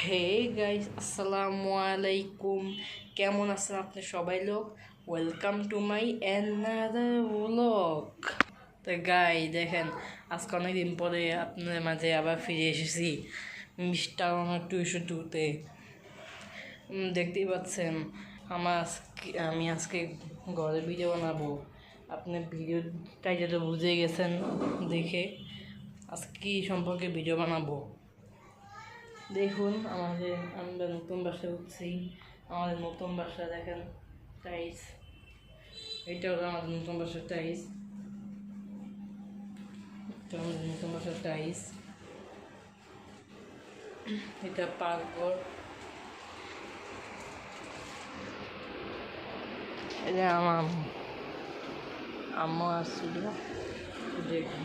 Hey guys, আসসালামু আলাইকুম। কেমন আছেন আপনি সবাই লোক? Welcome to my another blog. তো দেখেন, আজকে অনেকদিন পরে আপনাদের মাঝে আবার ফিরে এসেছি মিস্টার অনার 202-তে। দেখতেই পাচ্ছেন আমি আজকে ঘরে ভিডিও বানাবো। আপনি ভিডিও টাইটেল বুঝে গেছেন দেখে আজকে কী সম্পর্কে ভিডিও বানাবো দেখুন। আমরা নতুন বাসা উঠছি। আমাদের নতুন বাসা দেখেন, টাইলস। এটা হলো আমাদের নতুন বাসার টাইলস। এটা পাকঘর। এটা আমার আম্মু আসছিল দেখুন।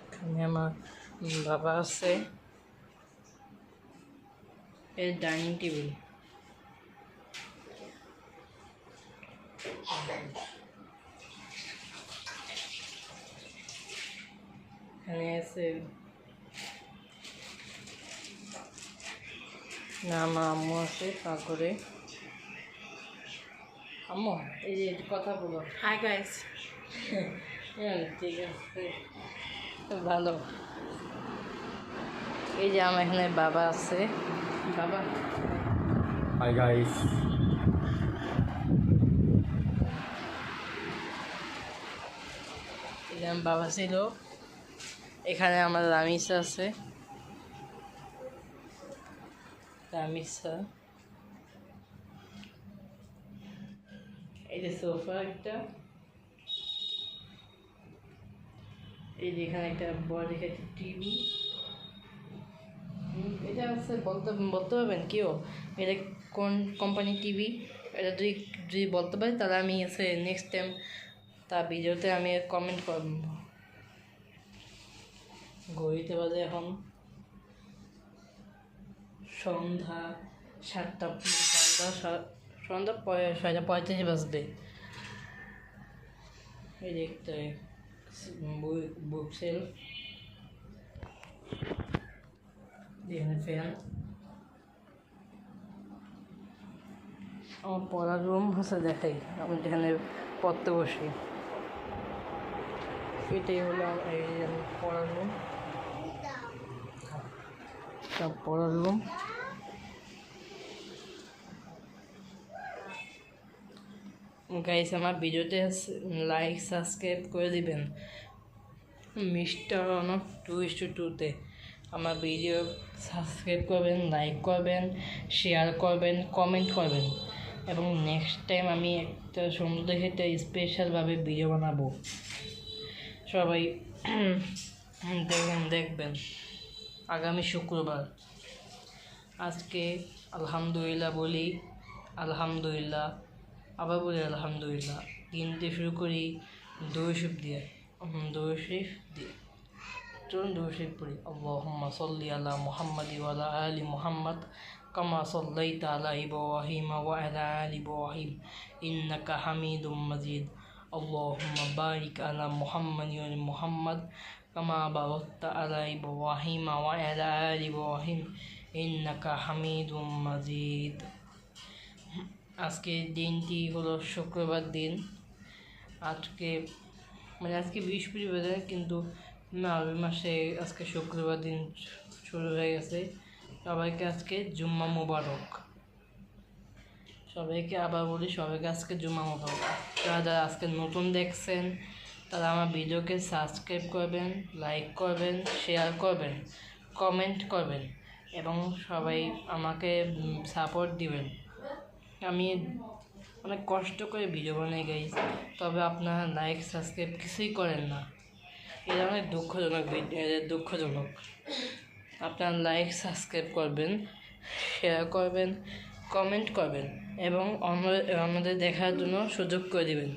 এখানে আমার বাবা আছে। এই ডাইনিং টেবিল। এখানে আছে না, আমার আম্মু আছে পাকঘরে। আম্মু, এই যে কথা বলো। Hi guys. ঠিক আছে, ভালো। এই যে আমার এখানে বাবা আছে। বাবা, হাই গাইস। এই যে আমার বাবা ছিল। এখানে আমার রামিসা আছে। রামিসা, এই যে সোফা একটা। এই যে এখানে একটা বড় দেখে টিভি। এটা আছে, বলতে পারবেন কেউ এটা কোন কোম্পানির টিভি? এটা যদি বলতে পারি তাহলে আমি নেক্সট টাইম তার ভিডিওতে আমি কমেন্ট করব। ঘড়িতে বাজে এখন সন্ধ্যা 7টা। সন্ধ্যা 6:35 বাজবে। এই যে একটা বুক সেলফ, এখানে ফ্যান। আমার পড়ার রুম হচ্ছে, দেখাই আমি যেখানে পড়তে বসি। এটাই হলো এই পড়ার রুম। সব পড়ার রুম। গাইস, আমার ভিডিওতে লাইক সাবস্ক্রাইব করে দিবেন মিস্টার অনক 2:2-তে। আমার ভিডিও সাবস্ক্রাইব করবেন, লাইক করবেন, শেয়ার করবেন, কমেন্ট করবেন। এবং নেক্সট টাইম আমি একটা সুন্দর দেখে একটা স্পেশালভাবে ভিডিও বানাবো। সবাই দেখবেন আগামী শুক্রবার। আজকে আলহামদুলিল্লাহ বলি, আলহামদুলিল্লাহ, আবার বলি আলহামদুলিল্লাহ। দিনটি শুরু করি দরুদ দিয়ে। চলুন দরুদ শরীফ পড়ি। আল্লাহুম্মা সাল্লি আলা মুহাম্মাদি ওয়া আলা আলি মুহাম্মাদ কামা সাল্লাইতা আলা ইব্রাহিম ওয়া আলা আলি ইব্রাহিম ইন্নাকা হামিদুম মাজিদ। আল্লাহুম্মা বারিক আলা মুহাম্মাদি ওয়া আলি মুহাম্মাদ কামা বারাকতা আলা ইব্রাহিম ওয়া আলা আলি ইব্রাহিম ইন্নাকা হামিদুম মাজিদ। আজকের দিনটি হলো শুক্রবার দিন। আজকে বৃহস্পতিবার, কিন্তু আরবি মাসে আজকে শুক্রবার দিন শুরু হয়ে গেছে। সবাইকে আজকে জুম্মা মোবারক। সবাইকে আবার বলি, সবাইকে আজকে জুম্মা মোবারক। যারা আজকে নতুন দেখছেন তারা আমার ভিডিওকে সাবস্ক্রাইব করবেন, লাইক করবেন, শেয়ার করবেন, কমেন্ট করবেন এবং সবাই আমাকে সাপোর্ট দিবেন। আমি অনেক কষ্ট করে ভিডিও বানাই গাইস, তবে আপনারা লাইক সাবস্ক্রাইব কিছুই করেন না। এটা অনেক দুঃখজনক। আপনারা লাইক সাবস্ক্রাইব করবেন, শেয়ার করবেন, কমেন্ট করবেন এবং আমাদের দেখার জন্য সুযোগ করে দিবেন।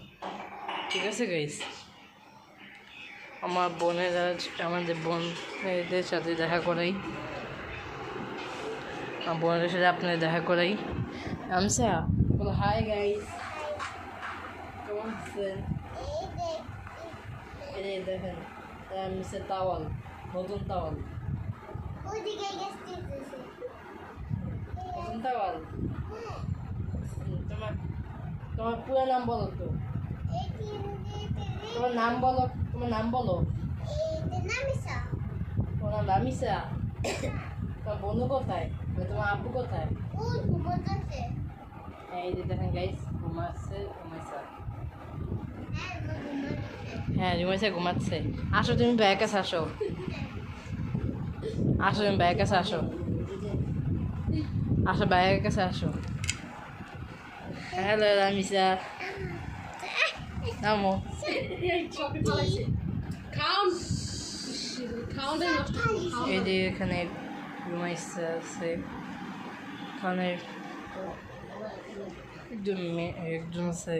ঠিক আছে গাইস? আমাদের বোনদের সাথে দেখা করাই, আমার বোনদের সাথে আপনাদের দেখা করাই। আমসা বলো হাই গাইস, কেমন বুঝছেন এই দেখেন মিসে তাওয়াল নতুন তাওয়াল নতুন তাওয়াল তোমার তোমার পুরো নাম বলো তো তোমার নাম বলো তোমার নাম বলো তোমার নাম রামিসা তোমার বন্ধু কোথায় তোমার আব্বু কোথায় এই যে দেখেন গাইস ঘুমাচ্ছে হ্যাঁ ঘুমাচ্ছে আসো তুমি ব্যাগ কাছে আসো তুমি ব্যাগ কাছে আসো ব্যাগের কাছে আসো হ্যালো রামিসা নামো এই যে এখানে ঘুমাইছে আছে এখানে একজন আছে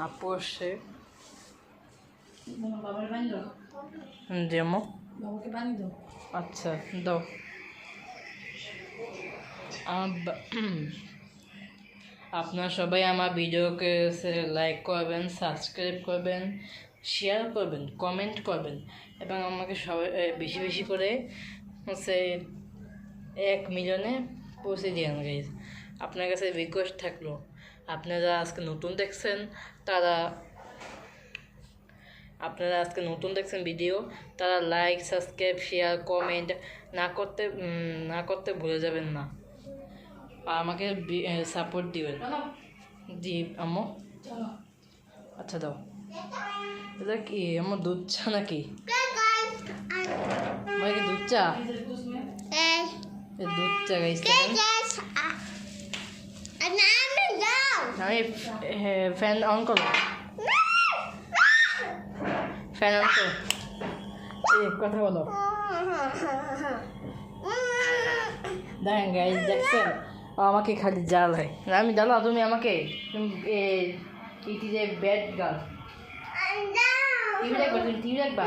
আপু আসছে যেমন আচ্ছা দাও আপনারা সবাই আমার ভিডিওকে লাইক করবেন সাবস্ক্রাইব করবেন শেয়ার করবেন কমেন্ট করবেন এবং আমাকে সবাই বেশি বেশি করে হচ্ছে 1 মিলিয়নে পৌঁছে দিন গাইজ আপনার কাছে রিকোয়েস্ট থাকলো আপনারা আজকে নতুন দেখছেন ভিডিও তারা লাইক সাবস্ক্রাইব শেয়ার কমেন্ট না করতে ভুলে যাবেন না আর আমাকে সাপোর্ট দিবেন জি আম্মু আচ্ছা দাও এটা কি আমার দুধ চা নাকি আমার কি দুধ চা দুধ চা গাইছে আমি ফ্যান অন করো কথা বলো দেখেন গাইজ দেখছেন আমাকে খালি জাল হয় আমি জানো তুমি আমাকে যে ব্যাড গার্ল টিভি দেখবা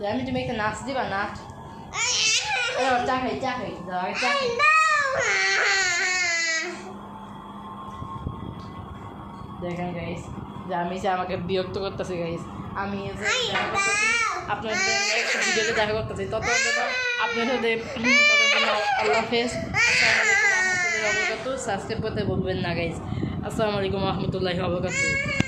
আমি তুমি একটা নাচ দিবা নাচ চা খাই দেখেন গাইস যে আমি আমাকে বিরক্ত করতেছি গাইস আমি আপনাদের নেক্সট ভিডিওতে দেখা করতেছি ততক্ষণ জন্য আপনার সাথে আল্লাহ হাফেজ সাবস্ক্রাইব করতে বলবেন না গাইস আসসালামু আলাইকুম রহমতুল্লাহি ওয়া বারাকাতুহু